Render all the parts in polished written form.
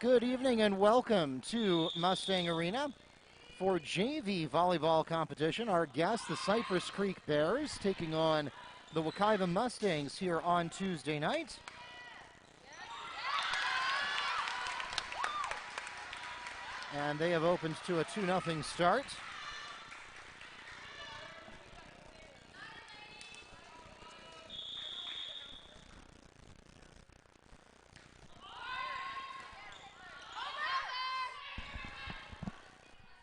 Good evening and welcome to Mustang Arena for JV volleyball competition. Our guests, the Cypress Creek Bears, taking on the Wekiva Mustangs here on Tuesday night. And they have opened to a 2-0 start.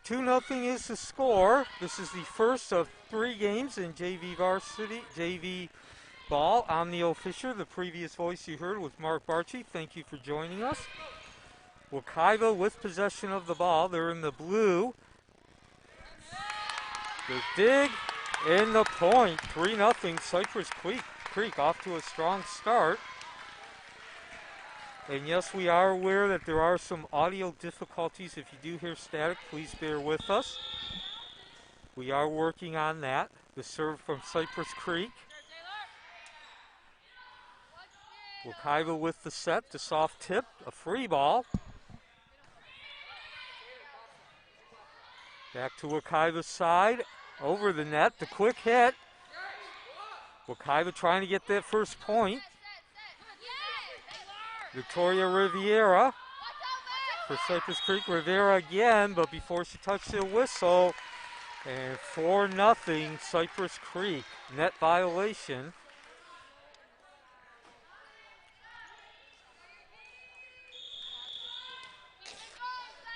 Two nothing is the score. This is the first of 3 games in JV varsity, JV ball. I'm Neil Fisher. The previous voice you heard was Mark Barchi. Thank you for joining us. Wekiva with possession of the ball. They're in the blue. The dig in the point. 3-0 Cypress Creek off to a strong start. And yes, we are aware that there are some audio difficulties. If you do hear static, please bear with us. We are working on that. The serve from Cypress Creek. Wekiva with the set, the soft tip, a free ball. Back to Wekiva's side, over the net, the quick hit. Wekiva trying to get that first point. Victoria Rivera for Cypress Creek. Rivera again, but before she touched the whistle. And 4-0 Cypress Creek. Net violation.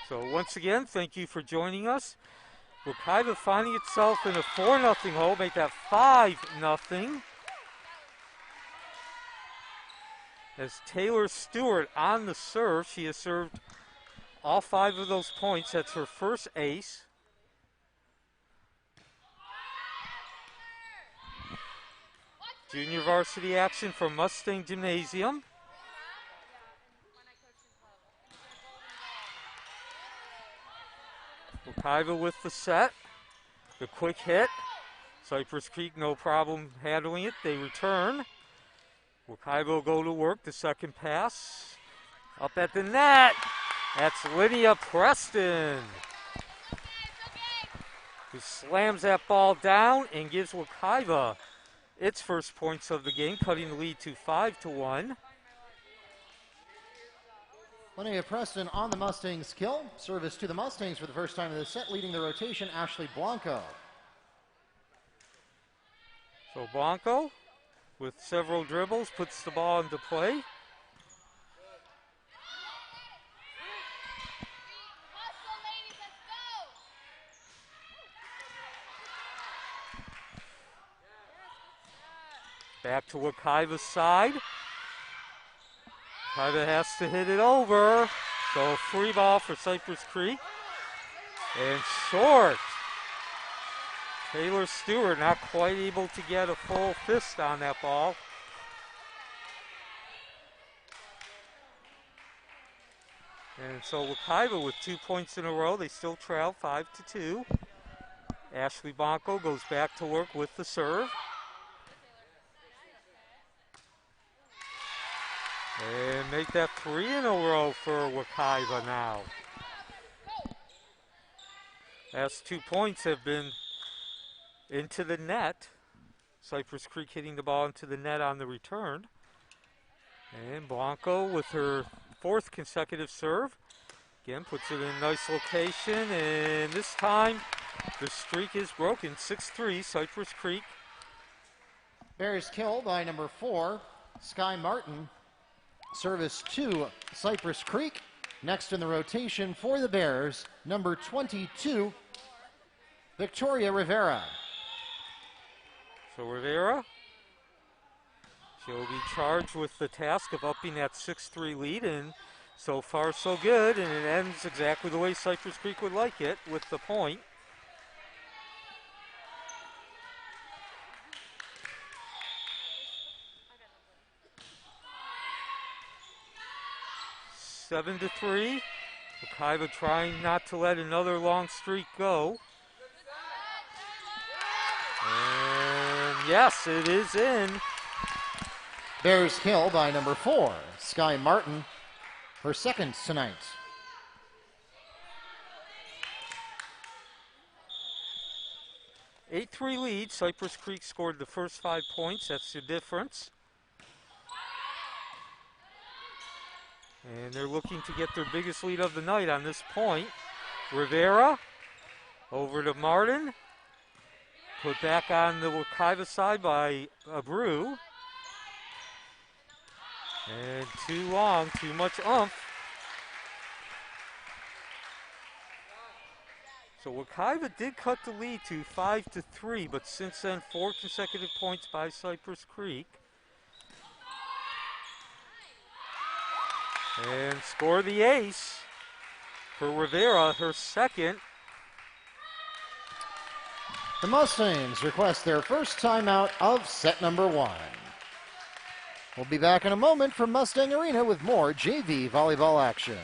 So once again, thank you for joining us. Wekiva finding itself in a 4-0 hole, make that 5-0. As Taylor Stewart on the serve, she has served all 5 of those points. That's her first ace. Junior varsity action from Mustang Gymnasium. Wekiva with the set. The quick hit. Cypress Creek no problem handling it. They return. Wekiva will go to work. The second pass. Up at the net. That's Lydia Preston, who slams that ball down and gives Wekiva its first points of the game, cutting the lead to 5-1. Lydia Preston on the Mustangs kill. Service to the Mustangs for the first time in the set, leading the rotation, Ashley Blanco. So Blanco, with several dribbles, puts the ball into play. Back to Wekiva's side. Wekiva has to hit it over. So free ball for Cypress Creek. And short. Taylor Stewart not quite able to get a full fist on that ball. And so Wekiva with 2 points in a row. They still trail 5-2. Ashley Blanco goes back to work with the serve. And make that 3 in a row for Wekiva now. Last 2 points have been into the net. Cypress Creek hitting the ball into the net on the return. And Blanco with her 4th consecutive serve. Again, puts it in a nice location. And this time, the streak is broken. 6-3, Cypress Creek. Bears kill by number 4, Skye Martin. Service to Cypress Creek. Next in the rotation for the Bears, number 22, Victoria Rivera. So Rivera, she'll be charged with the task of upping that 6-3 lead, and so far so good, and it ends exactly the way Cypress Creek would like it, with the point. Seven to 3. Wekiva trying not to let another long streak go. And yes, it is in. Bears kill by number 4, Skye Martin. her second tonight. Eight 8-3 lead. Cypress Creek scored the first 5 points. That's the difference. And they're looking to get their biggest lead of the night on this point. Rivera over to Martin. Put back on the Wekiva side by Abreu. And too long, too much oomph. So Wekiva did cut the lead to 5-3, but since then 4 consecutive points by Cypress Creek. And score the ace for Rivera, her second. The Mustangs request their first timeout of set number 1. We'll be back in a moment from Mustang Arena with more JV volleyball action.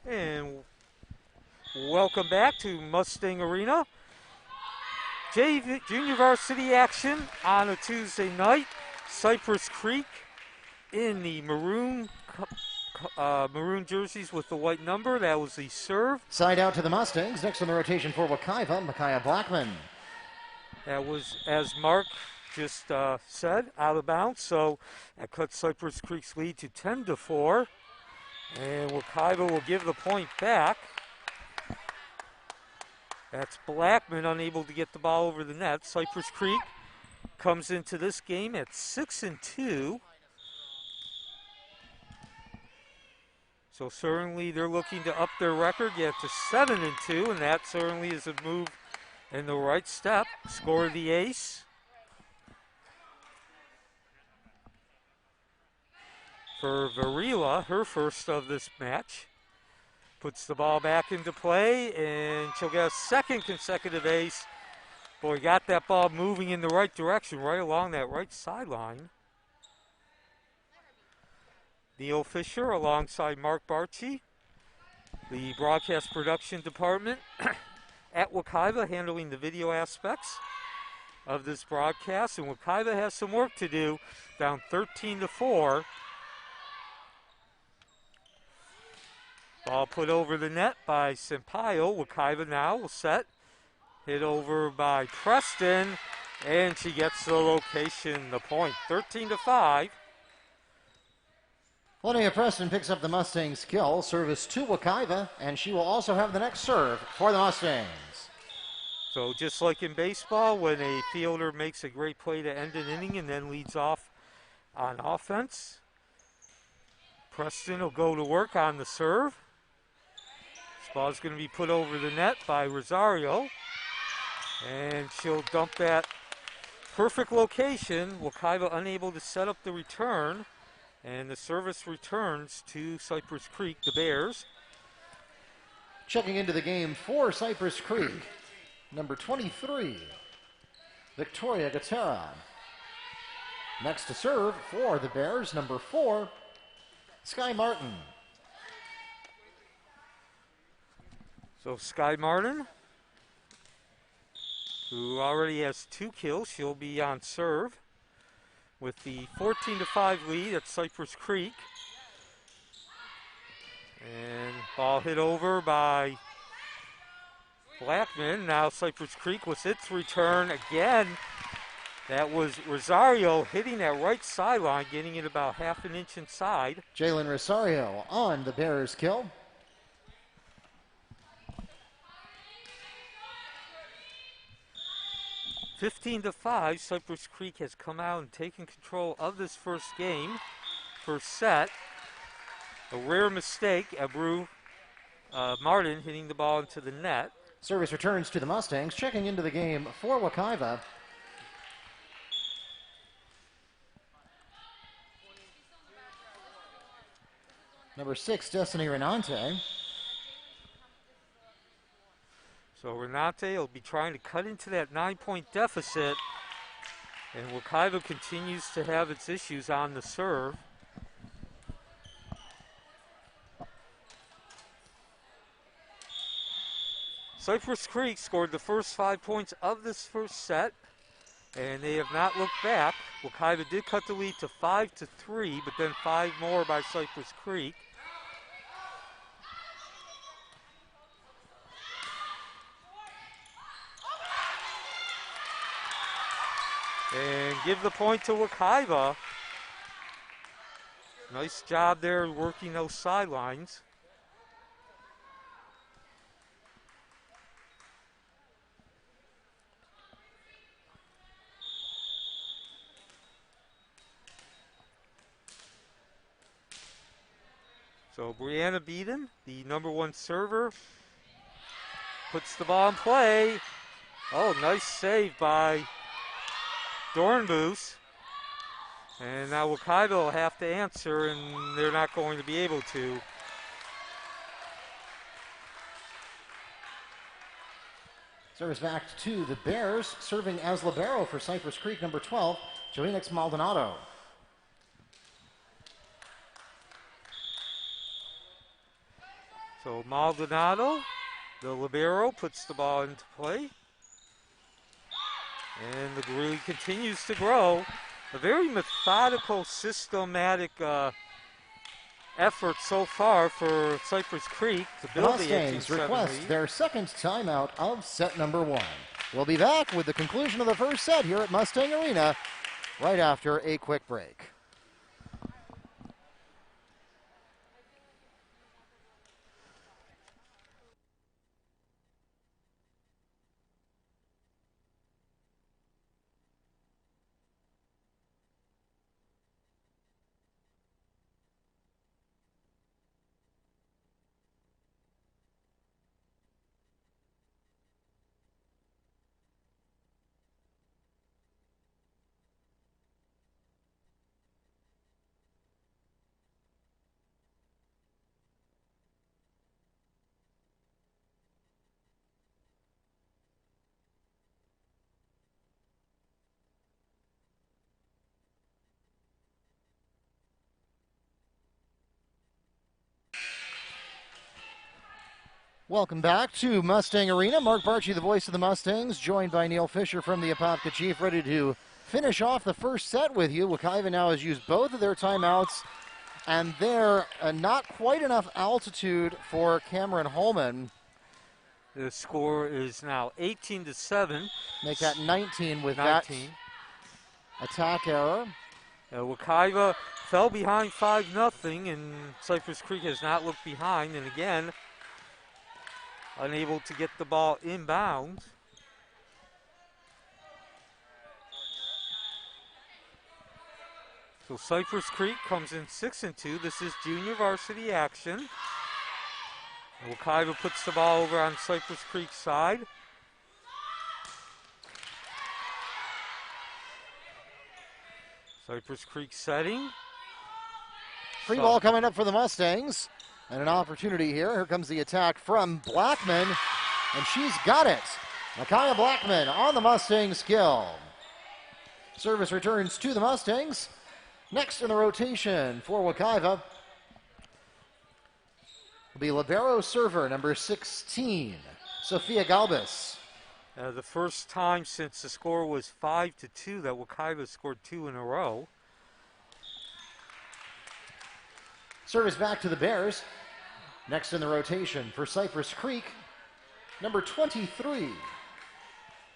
And welcome back to Mustang Arena. Junior varsity action on a Tuesday night. Cypress Creek in the maroon jerseys with the white number. That was the serve. Side out to the Mustangs. Next on the rotation for Wekiva, Micaiah Blackman. That was, as Mark just said, out of bounds. So that cuts Cypress Creek's lead to 10-4. And Wekiva will give the point back. That's Blackman unable to get the ball over the net. Cypress Creek comes into this game at 6-2. So certainly they're looking to up their record, get to 7-2, and that certainly is a move in the right step. Score the ace. For VARELA, her first of this match. Puts the ball back into play, and she'll get a second consecutive ace. Boy, got that ball moving in the right direction, right along that right sideline. Neil Fisher alongside Mark Barchi, the broadcast production department at Wekiva, handling the video aspects of this broadcast. And Wekiva has some work to do, down 13-4. Ball put over the net by Sampaio. Wekiva now will set. Hit over by Preston, and she gets the location, the point. 13-5. Linnea Preston picks up the Mustangs' kill. Service to Wekiva, and she will also have the next serve for the Mustangs. So just like in baseball, when a fielder makes a great play to end an inning and then leads off on offense, Preston will go to work on the serve. This ball is going to be put over the net by Rosario, and she'll dump that perfect location. Wekiva unable to set up the return, and the service returns to Cypress Creek, the Bears. Checking into the game for Cypress Creek, number 23, Victoria GOTERRA. Next to serve for the Bears, number 4, SKYE Martin. So SKYE Martin, who already has 2 kills, she'll be on serve with the 14-5 lead at Cypress Creek. And ball hit over by Blackman. Now Cypress Creek with its return again. That was Rosario hitting that right sideline, getting it about half an inch inside. JAELYNN Rosario on the Bears' kill. 15-5, Cypress Creek has come out and taken control of this first game, first set. A rare mistake, Ebru Martin hitting the ball into the net. Service returns to the Mustangs. Checking into the game for Wekiva, number 6, Destiny REYNANTE. So REYNANTE will be trying to cut into that 9-point deficit, and Wekiva continues to have its issues on the serve. Cypress Creek scored the first 5 points of this first set, and they have not looked back. Wekiva did cut the lead to 5-3, but then 5 more by Cypress Creek. And give the point to Wekiva. Nice job there working those sidelines. So BRIANA BEATON, the #1 server, puts the ball in play. Oh, nice save by Dornbus. And now Wekiva will have to answer, and they're not going to be able to. Service back to the Bears, serving as libero for Cypress Creek, number 12, JAELYNN Maldonado. So Maldonado, the libero, puts the ball into play. And the lead continues to grow. A very methodical, systematic effort so far for Cypress Creek to build the Mustangs request lead. Their second timeout of set number 1. We'll be back with the conclusion of the first set here at Mustang Arena right after a quick break. Welcome back to Mustang Arena. Mark Barchi, the voice of the Mustangs, joined by Neil Fisher from the Apopka Chief, ready to finish off the first set with you. Wekiva now has used both of their timeouts, and they're not quite enough altitude for Cameron Holman. The score is now 18-7. Make that 19 with 19. That attack error. Wekiva fell behind 5-0, and Cypress Creek has not looked behind, and again, unable to get the ball inbounds. So Cypress Creek comes in 6-2. This is junior varsity action. Wekiva puts the ball over on Cypress Creek's side. Cypress Creek setting. Free ball coming up for the Mustangs. And an opportunity here. Here comes the attack from Blackman. And she's got it. Micaiah Blackman on the Mustang skill. Service returns to the Mustangs. Next in the rotation for Wekiva will be libero server number 16, Sophia Galbis. The first time since the score was 5-2 that Wekiva scored 2 in a row. Service back to the Bears. Next in the rotation for Cypress Creek, number 23,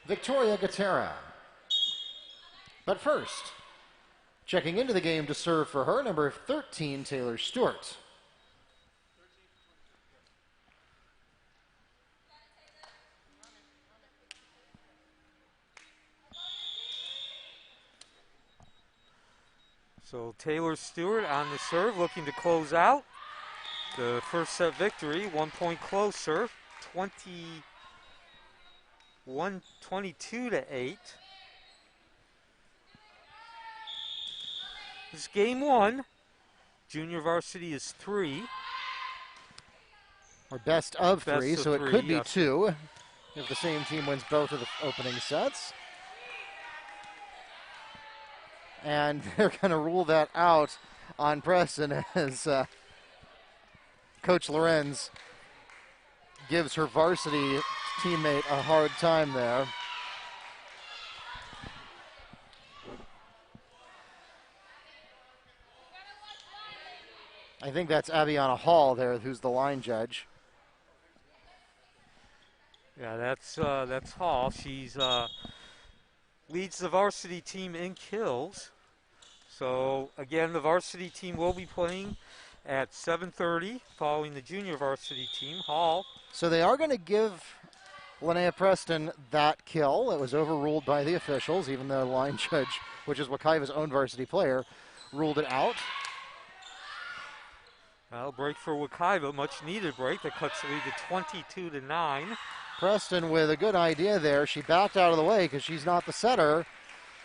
Victoria GOTERRA. But first, checking into the game to serve for her, number 13, Taylor Stewart. So Taylor Stewart on the serve, looking to close out the first set victory. 1 point closer, 22-8. This is game 1. Junior varsity is 3. Or best of Best 3, of so it 3, could be yes. 2 if the same team wins both of the opening sets. And they're going to rule that out on Preston as Coach Lorenz gives her varsity teammate a hard time there. I think that's Abiana Hall there, who's the line judge. Yeah, that's Hall. She's leads the varsity team in kills. So again, the varsity team will be playing at 7:30, following the junior varsity team. Hall. So they are going to give Linnea Preston that kill. It was overruled by the officials, even though the line judge, which is Wekiva's own varsity player, ruled it out. Well, break for Wekiva, much needed break. That cuts the lead to 22-9. Preston with a good idea there. She backed out of the way because she's not the setter,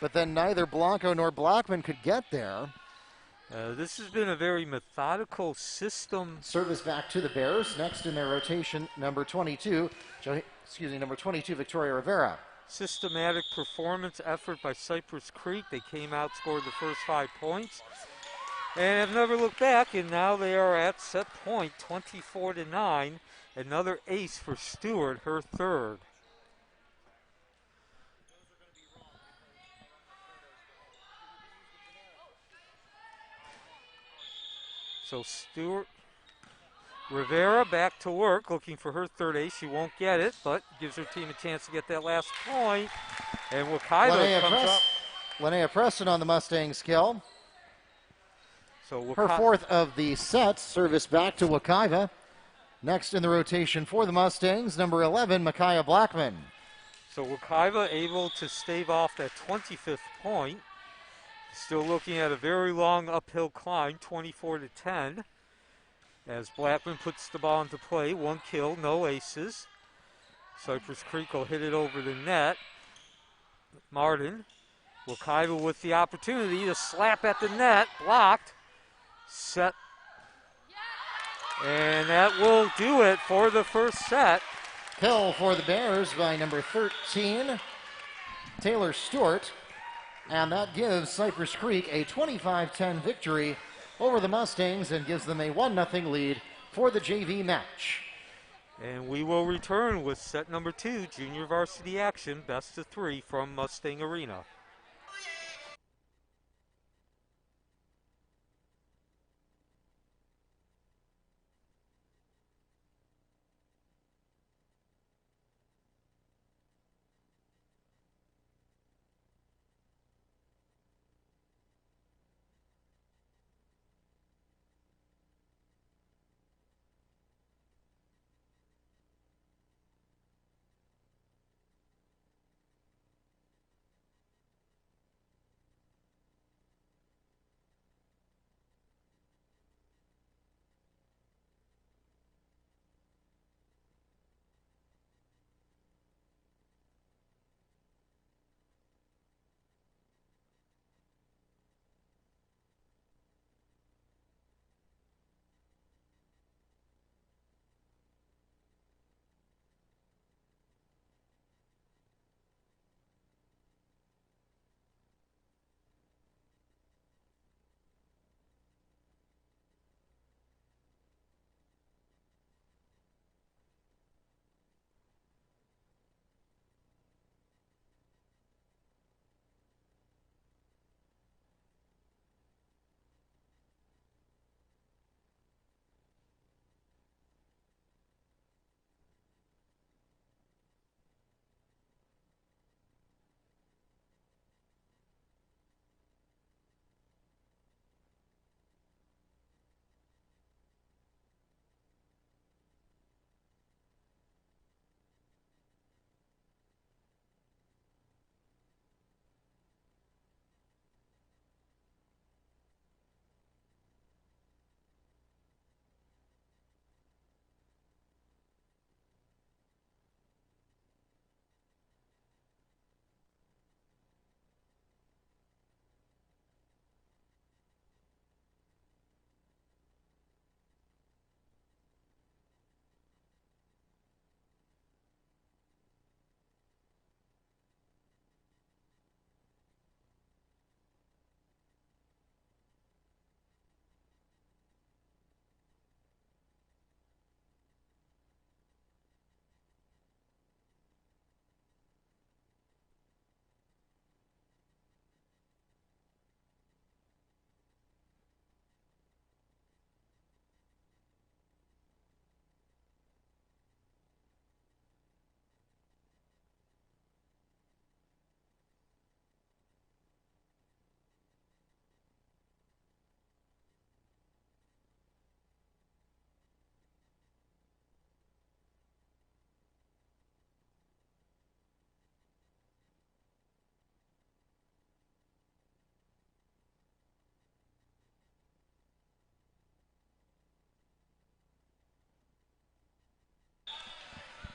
but then neither Blanco nor Blackman could get there. This has been a very methodical system. Service back to the Bears. Next in their rotation, number 22, Victoria Rivera. Systematic performance effort by Cypress Creek. They came out, scored the first 5 points, and have never looked back, and now they are at set point, 24-9. Another ace for Stewart, her third. So Stewart, Rivera back to work, looking for her third ace. She won't get it, but gives her team a chance to get that last point. And Wekiva comes up. Linnea Preston on the Mustangs kill. So her fourth of the set. Service back to Wekiva. Next in the rotation for the Mustangs, number 11, Micaiah Blackman. So Wekiva able to stave off that 25th point. Still looking at a very long uphill climb, 24-10. As Blackman puts the ball into play, 1 kill, no aces. Cypress Creek will hit it over the net. Martin, Wekiva with the opportunity to slap at the net, blocked, set. And that will do it for the first set. Kill for the Bears by number 13, Taylor Stewart. And that gives Cypress Creek a 25-10 victory over the Mustangs and gives them a 1-0 lead for the JV match. And we will return with set number 2, junior varsity action, best of 3 from Mustang Arena.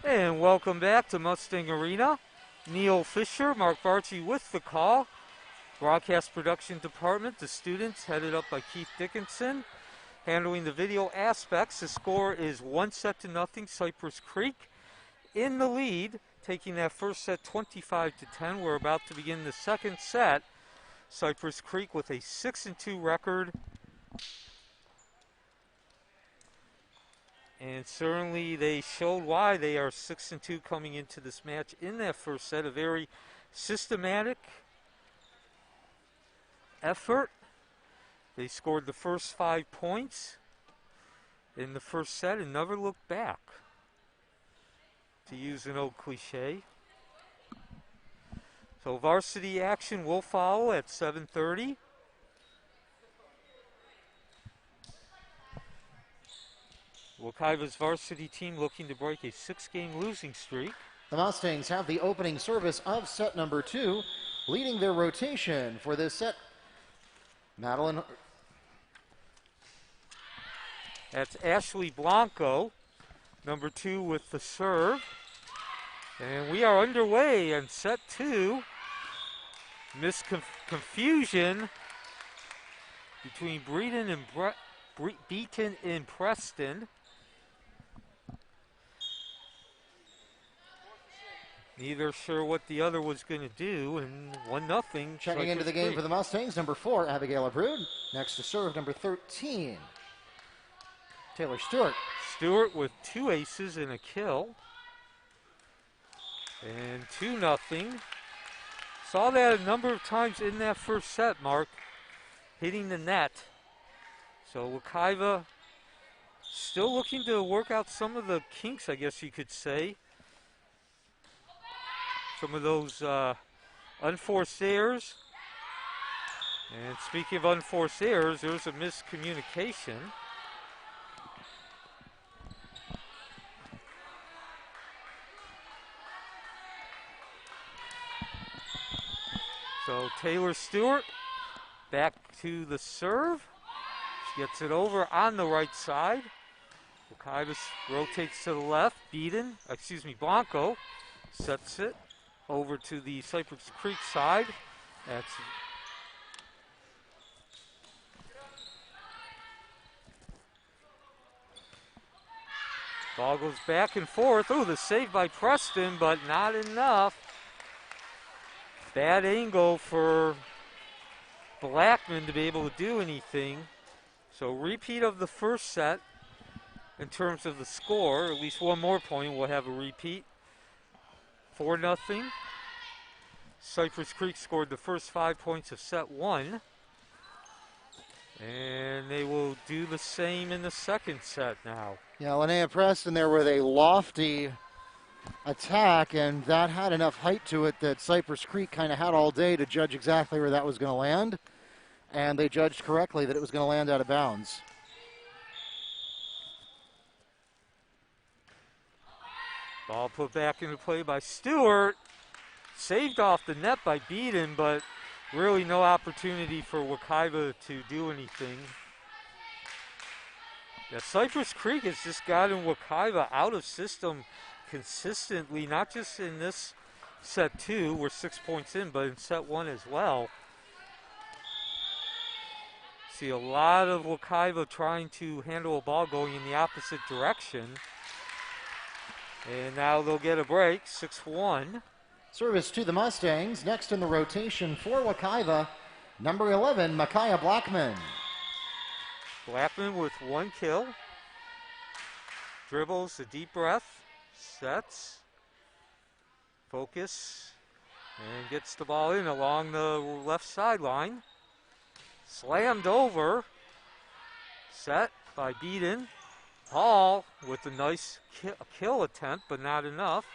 And welcome back to Mustang Arena. Neil Fisher, Mark Barchi with the call. Broadcast production department, the students headed up by Keith Dickinson. Handling the video aspects, the score is 1-0, Cypress Creek in the lead, taking that first set 25-10. We're about to begin the second set. Cypress Creek with a 6-2 record. And certainly they showed why they are 6-2 coming into this match in that first set. A very systematic effort. They scored the first 5 points in the first set and never looked back, to use an old cliche. So varsity action will follow at 7:30. Wekiva's varsity team looking to break a 6-game losing streak. The Mustangs have the opening service of set number 2, leading their rotation for this set. Madeline. That's Ashley Blanco, number 2 with the serve. And we are underway in set 2. Confusion between Beaton and Preston. Neither sure what the other was going to do, and 1-0. Checking into the game for the Mustangs, number 4, Abigail Abrud. Next to serve, number 13, Taylor Stewart. Stewart with 2 aces and a kill. And 2-0. Saw that a number of times in that first set, Mark, hitting the net. So Wekiva still looking to work out some of the kinks, I guess you could say. Some of those unforced errors. And speaking of unforced errors, there's a miscommunication. So Taylor Stewart back to the serve. She gets it over on the right side. Wekiva rotates to the left. Blanco sets it over to the Cypress Creek side. That's ball goes back and forth. Oh, the save by Preston, but not enough. Bad angle for Blackman to be able to do anything. So repeat of the first set in terms of the score. At least one more point, we'll have a repeat. 4-0. Cypress Creek scored the first 5 points of set 1. And they will do the same in the second set now. Yeah, Linnea Preston there with a lofty attack, and that had enough height to it that Cypress Creek kind of had all day to judge exactly where that was going to land. And they judged correctly that it was going to land out of bounds. Ball put back into play by Stewart. Saved off the net by Beaton, but really no opportunity for Wekiva to do anything. Yeah, Cypress Creek has just gotten Wekiva out of system consistently, not just in this set 2, we're 6 points in, but in set 1 as well. See a lot of Wekiva trying to handle a ball going in the opposite direction. And now they'll get a break, 6-1. Service to the Mustangs. Next in the rotation for Wekiva, number 11, Micaiah Blackman. Blackman with 1 kill. Dribbles a deep breath. Sets. Focus. And gets the ball in along the left sideline. Slammed over. Set by Beaton. Hall with a nice kill attempt, but not enough.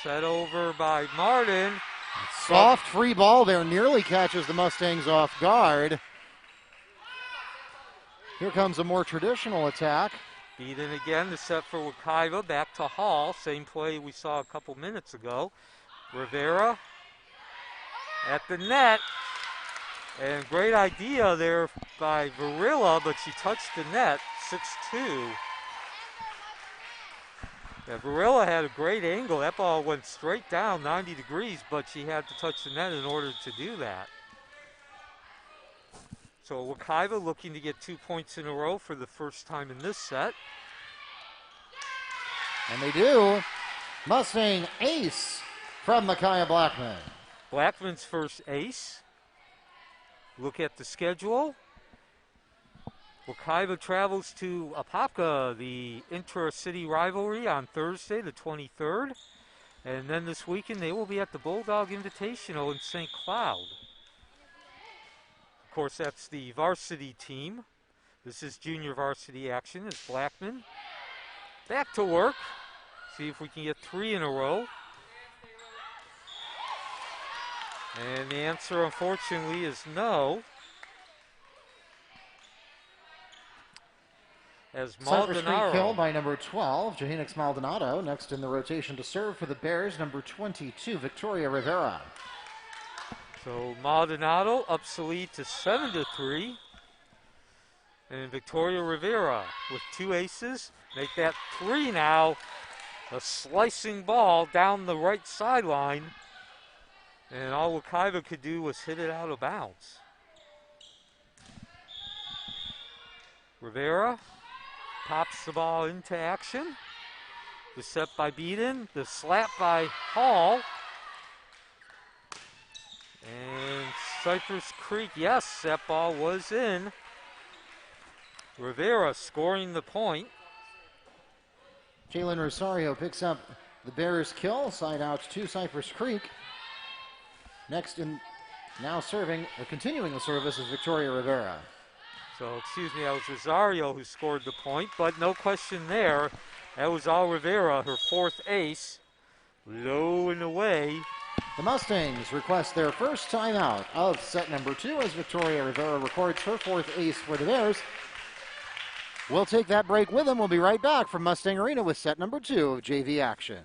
Set over by Martin. Soft free ball there, nearly catches the Mustangs off guard. Here comes a more traditional attack. Beaton again, the set for Wekiva, back to Hall. Same play we saw a couple minutes ago. Rivera at the net. And great idea there by VARELA, but she touched the net, 6-2. Yeah, VARELA had a great angle. That ball went straight down 90 degrees, but she had to touch the net in order to do that. So Wekiva looking to get 2 points in a row for the first time in this set. And they do. Mustang ace from Micaiah Blackman. Blackman's first ace. Look at the schedule. Wekiva travels to Apopka, the intra-city rivalry, on Thursday, the 23rd. And then this weekend, they will be at the Bulldog Invitational in St. Cloud. Of course, that's the varsity team. This is junior varsity action. It's Blackman back to work. See if we can get 3 in a row. And the answer, unfortunately, is no. As Cypress Creek Maldonado, kill by number 12, Johanix Maldonado. Next in the rotation to serve for the Bears, number 22, Victoria Rivera. so Maldonado ups the lead to 7-3. And Victoria Rivera with 2 aces. Make that 3 now. A slicing ball down the right sideline. And all Wekiva could do was hit it out of bounds. Rivera pops the ball into action. The set by BEATON. The slap by Hall. And Cypress Creek, yes, that ball was in. Rivera scoring the point. JAELYNN Rosario picks up the Bears kill. Side out to Cypress Creek. Next in, now serving, or continuing the service, is Victoria Rivera. So, excuse me, that was Rosario who scored the point, but no question there. That was all Rivera, her 4th ace. Low and away. The Mustangs request their first timeout of set number 2 as Victoria Rivera records her 4th ace for the Bears. We'll take that break with them. We'll be right back from Mustang Arena with set number 2 of JV action.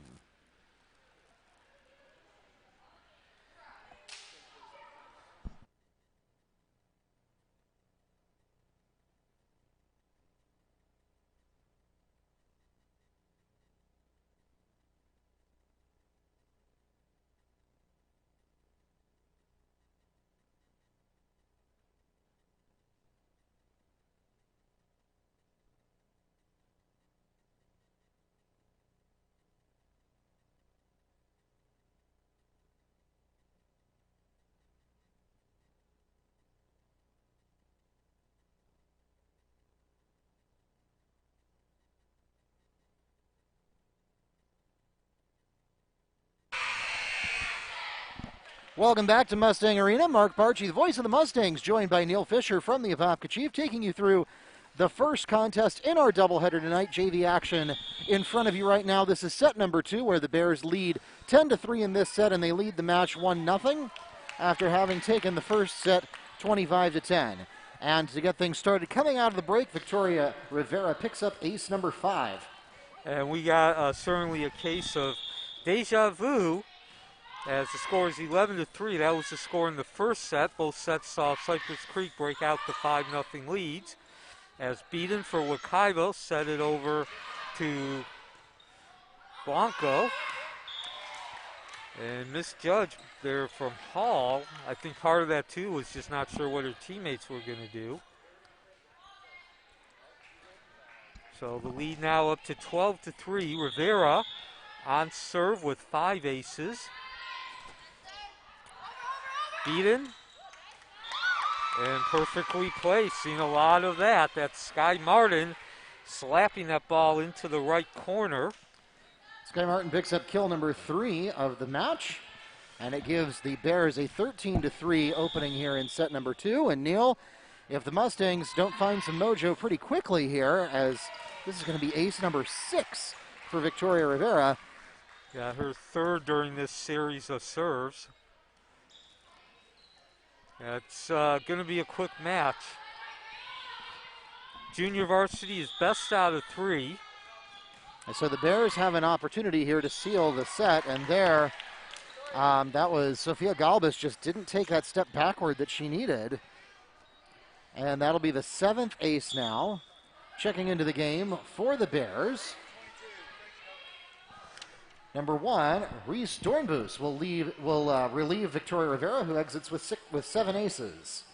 Welcome back to Mustang Arena. Mark Barchi, the voice of the Mustangs, joined by Neil Fisher from the Apopka Chief, taking you through the first contest in our doubleheader tonight. JV action in front of you right now. This is set number 2, where the Bears lead 10-3 in this set, and they lead the match 1-0 after having taken the first set 25-10. And to get things started, coming out of the break, Victoria Rivera picks up ace number 5. And we got certainly a case of deja vu, as the score is 11-3. That was the score in the first set. Both sets saw Cypress Creek break out the 5-0 leads, as BEATON for Wekiva set it over to Blanco. And misjudged there from Hall. I think part of that, too, was just not sure what her teammates were going to do. So the lead now up to 12-3. Rivera on serve with 5 aces. BEATON, and perfectly placed. Seen a lot of that. That's SKYE Martin slapping that ball into the right corner. SKYE Martin picks up kill number 3 of the match, and it gives the Bears a 13-3 opening here in set number 2. And Neil, if the Mustangs don't find some mojo pretty quickly here, as this is going to be ace number 6 for Victoria Rivera. Yeah, her 3rd during this series of serves. It's going to be a quick match. Junior varsity is best out of 3. And so the Bears have an opportunity here to seal the set, and there, that was Sophia Galbus just didn't take that step backward that she needed. And that'll be the 7th ace now. Checking into the game for the Bears. Number 1, Reese Dornbus will relieve Victoria Rivera, who exits with 7 aces.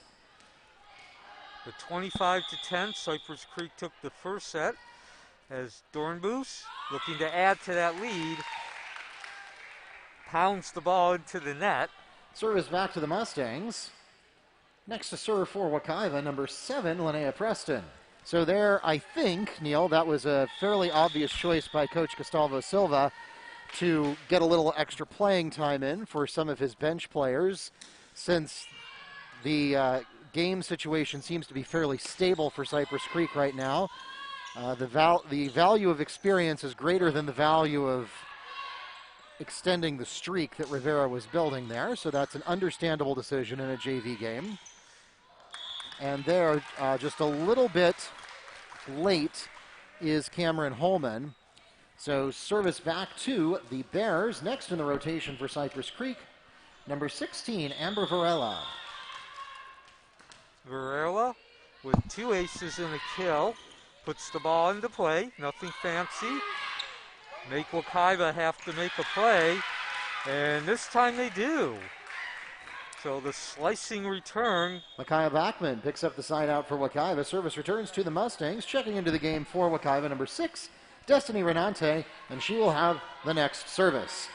With 25-10, Cypress Creek took the first set as Dornbus, looking to add to that lead, pounds the ball into the net. Service back to the Mustangs. Next to serve for Wekiva, number 7, Linnea Preston. So there, I think, Neil, that was a fairly obvious choice by Coach Gustavo Silva to get a little extra playing time in for some of his bench players, since the game situation seems to be fairly stable for Cypress Creek right now. The value of experience is greater than the value of extending the streak that Rivera was building there, so that's an understandable decision in a JV game. And there, just a little bit late is Cameron Holman. So service back to the Bears. Next in the rotation for Cypress Creek, number 16, Amber VARELA. VARELA with 2 aces and a kill puts the ball into play. Nothing fancy. Make Wekiva have to make a play, and this time they do. So the slicing return. Micaiah Bachman picks up the side out for Wekiva. Service returns to the Mustangs. Checking into the game for Wekiva, number 6, Destiny REYNANTE, and she will have the next service.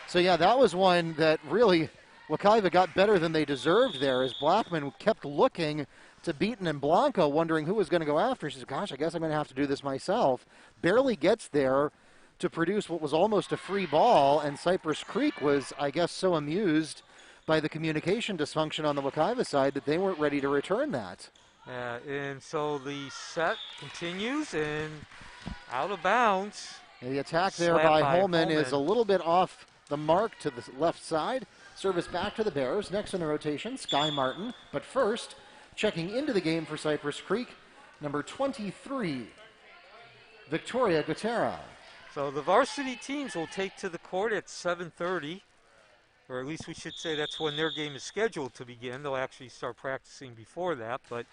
So yeah, that was one that really Wekiva got better than they deserved there, as Blackman kept looking to Beaton and Blanco, wondering who was going to go after. She says, gosh, I guess I'm going to have to do this myself. Barely gets there to produce what was almost a free ball, and Cypress Creek was, I guess, so amused by the communication dysfunction on the Wekiva side that they weren't ready to return that. And so the set continues, and out of bounds. And the attack there by Holman is a little bit off the mark to the left side. Service back to the Bears. Next in the rotation, Skye Martin. But first, checking into the game for Cypress Creek, number 23, Victoria GOTERRA. So the varsity teams will take to the court at 7:30, or at least we should say that's when their game is scheduled to begin. They'll actually start practicing before that, but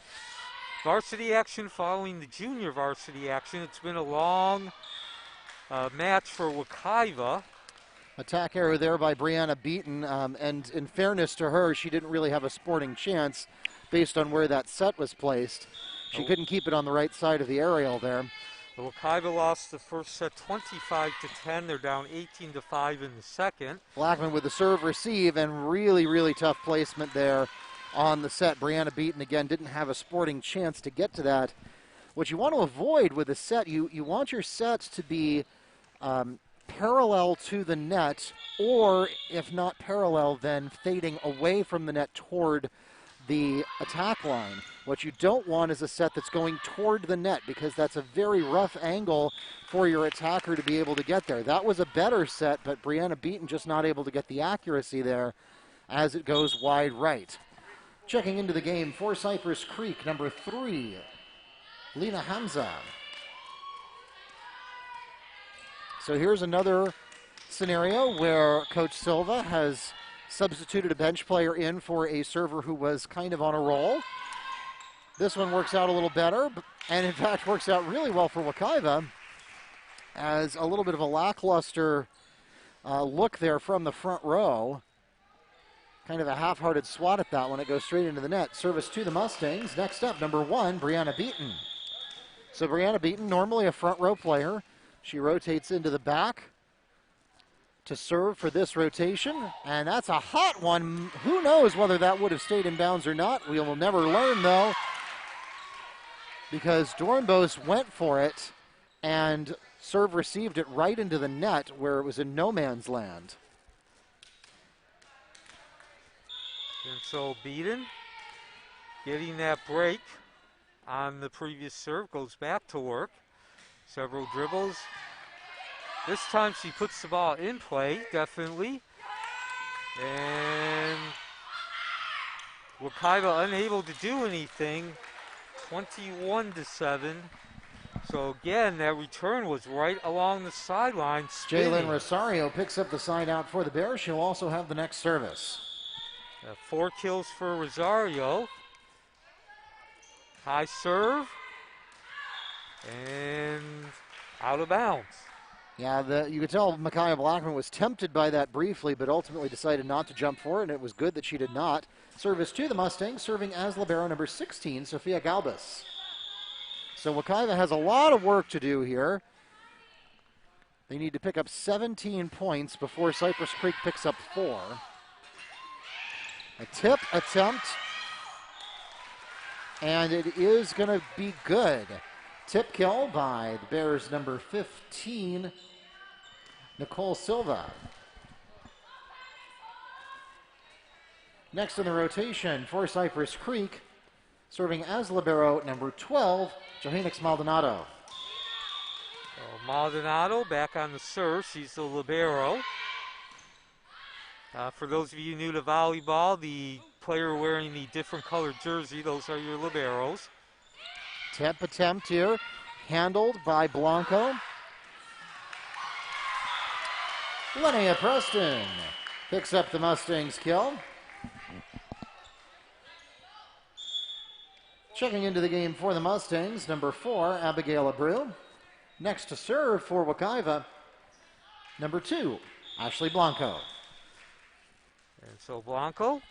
varsity action following the junior varsity action. It's been a long match for Wekiva. Attack error there by BRIANA BEATON, and in fairness to her, she didn't really have a sporting chance based on where that set was placed. She couldn't keep it on the right side of the aerial there. The Wekiva lost the first set 25-10. They're down 18-5 in the second. Blackman with the serve receive, and really, really tough placement there on the set. BRIANA BEATON, again, didn't have a sporting chance to get to that. What you want to avoid with a set, you want your sets to be parallel to the net, or if not parallel, then fading away from the net toward the attack line. What you don't want is a set that's going toward the net, because that's a very rough angle for your attacker to be able to get there. That was a better set, but BRIANA BEATON just not able to get the accuracy there as it goes wide right. Checking into the game for Cypress Creek, number 3, Lena Hamza. So here's another scenario where Coach Silva has substituted a bench player in for a server who was kind of on a roll. This one works out a little better, and in fact works out really well for Wekiva, as a little bit of a lackluster look there from the front row. Kind of a half-hearted swat at that one. It goes straight into the net. Service to the Mustangs. Next up, number 1, BRIANA BEATON. So BRIANA BEATON, normally a front row player. She rotates into the back to serve for this rotation, and that's a hot one. Who knows whether that would have stayed in bounds or not? We will never learn, though, because Dornbos went for it, and serve received it right into the net where it was in no man's land. And so BEATON, getting that break on the previous serve, goes back to work. Several dribbles. This time she puts the ball in play, definitely. And Wekiva unable to do anything, 21-7. So again, that return was right along the sideline. JAELYNN Rosario picks up the side out for the Bears. She'll also have the next service. 4 kills for Rosario. High serve. And out of bounds. Yeah, you could tell Micaiah Blackman was tempted by that briefly, but ultimately decided not to jump for it, and it was good that she did not. Service to the Mustangs, serving as libero number 16, Sophia Galbus. So Wekiva has a lot of work to do here. They need to pick up 17 points before Cypress Creek picks up 4. A tip attempt, and it is going to be good. Tip kill by the Bears number 15, Nicole Silva. Next in the rotation for Cypress Creek, serving as libero number 12, Johannes Maldonado. So Maldonado back on the serve. She's the libero. For those of you new to volleyball, the player wearing the different colored jersey, those are your liberos. Tip attempt here, handled by Blanco. Linnea Preston picks up the Mustangs kill. Checking into the game for the Mustangs, number 4, Abigail Abreu. Next to serve for Wekiva, number 2, Ashley Blanco. And so Blanco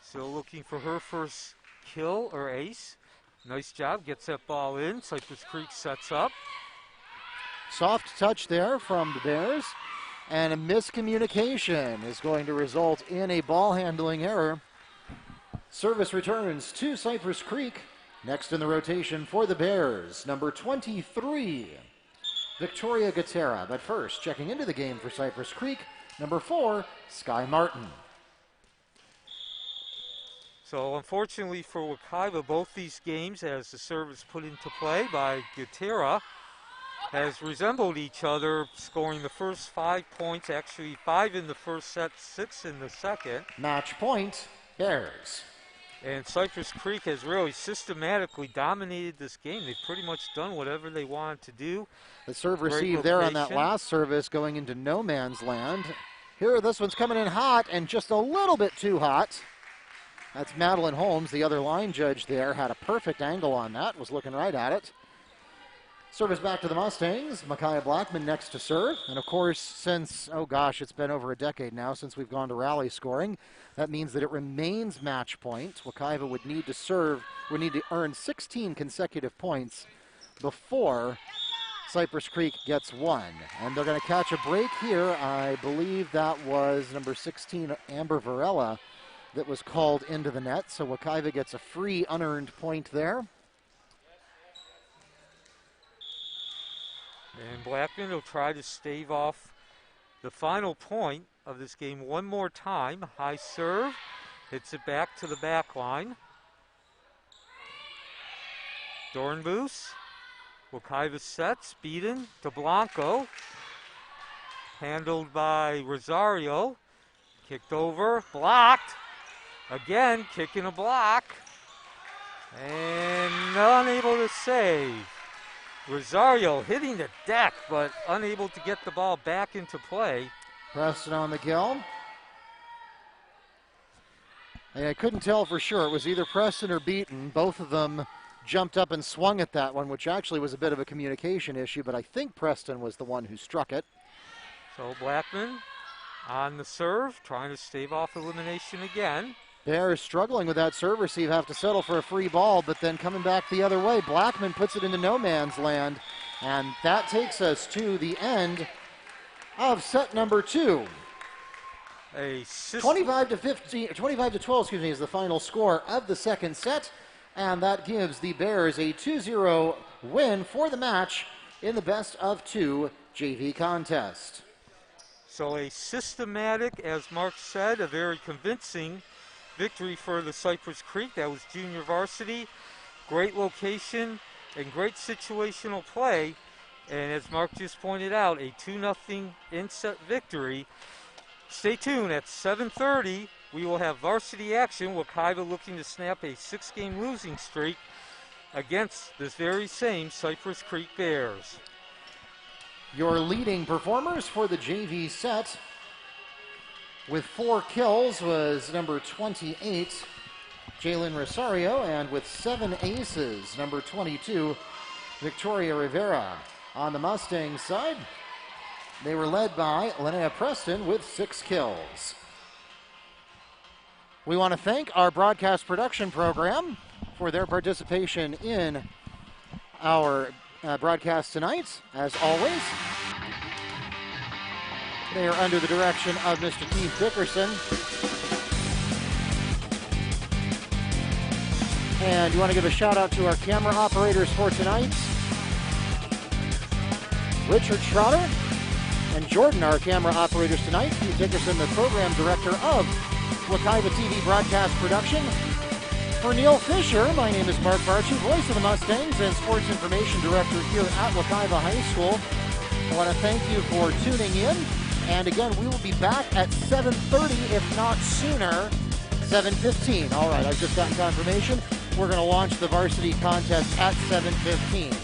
still looking for her first kill or ace. Nice job, gets that ball in. Cypress Creek sets up. Soft touch there from the Bears, and a miscommunication is going to result in a ball handling error. Service returns to Cypress Creek. Next in the rotation for the Bears, number 23, Victoria GOTERRA. But first, checking into the game for Cypress Creek, number 4, SKYE Martin. So unfortunately for Wekiva, both these games, as the service put into play by GOTERRA, has resembled each other, scoring the first 5 points, actually 5 in the first set, 6 in the second. Match point, Bears. And Cypress Creek has really systematically dominated this game. They've pretty much done whatever they wanted to do. The serve received there on that last service going into no man's land. Here, this one's coming in hot and just a little bit too hot. That's Madeline Holmes, the other line judge there, had a perfect angle on that, was looking right at it. Service back to the Mustangs. Micaiah Blackman next to serve. And of course, since, oh gosh, it's been over a decade now since we've gone to rally scoring, that means that it remains match point. Wekiva would need to earn 16 consecutive points before Cypress Creek gets 1. And they're going to catch a break here. I believe that was number 16, Amber VARELA, that was called into the net. So Wekiva gets a free unearned point there. And Blackman will try to stave off the final point of this game one more time. High serve, hits it back to the back line. Dornbus, Wekiva sets, BEATON to Blanco. Handled by Rosario, kicked over, blocked. Again, kicking a block. And unable to save. Rosario hitting the deck, but unable to get the ball back into play. Preston on the kill. And I couldn't tell for sure. It was either Preston or BEATON. Both of them jumped up and swung at that one, which actually was a bit of a communication issue, but I think Preston was the one who struck it. So Blackman on the serve, trying to stave off elimination again. Bears struggling with that serve receive, have to settle for a free ball, but then coming back the other way. Blackman puts it into no man's land, and that takes us to the end of set number 2. 25 to 12, is the final score of the second set, and that gives the Bears a 2-0 win for the match in the best of 2 JV contest. So a systematic, as Mark said, a very convincing victory for the Cypress Creek. That was junior varsity. Great location and great situational play. And as Mark just pointed out, a 2-0 in-set victory. Stay tuned. At 7:30, we will have varsity action. Wekiva looking to snap a 6-game losing streak against this very same Cypress Creek Bears. Your leading performers for the JV set with 4 kills was number 28, JAELYNN Rosario, and with 7 aces, number 22, Victoria Rivera. On the Mustangs side, they were led by Linnea Preston with 6 kills. We want to thank our broadcast production program for their participation in our broadcast tonight. As always, they are under the direction of Mr. Keith Dickerson. And you want to give a shout out to our camera operators for tonight. Richard Schroeder and Jordan, our camera operators tonight. Keith Dickerson, the program director of Wekiva TV broadcast production. For Neil Fisher, my name is Mark Barchi, voice of the Mustangs and sports information director here at Wekiva High School. I want to thank you for tuning in. And again, we will be back at 7:30, if not sooner, 7:15. All right, I've just gotten confirmation. We're going to launch the varsity contest at 7:15.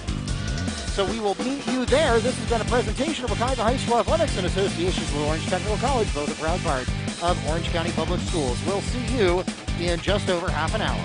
So we will meet you there. This has been a presentation of Wekiva High School Athletics in association with Orange Technical College, both a proud part of Orange County Public Schools. We'll see you in just over half an hour.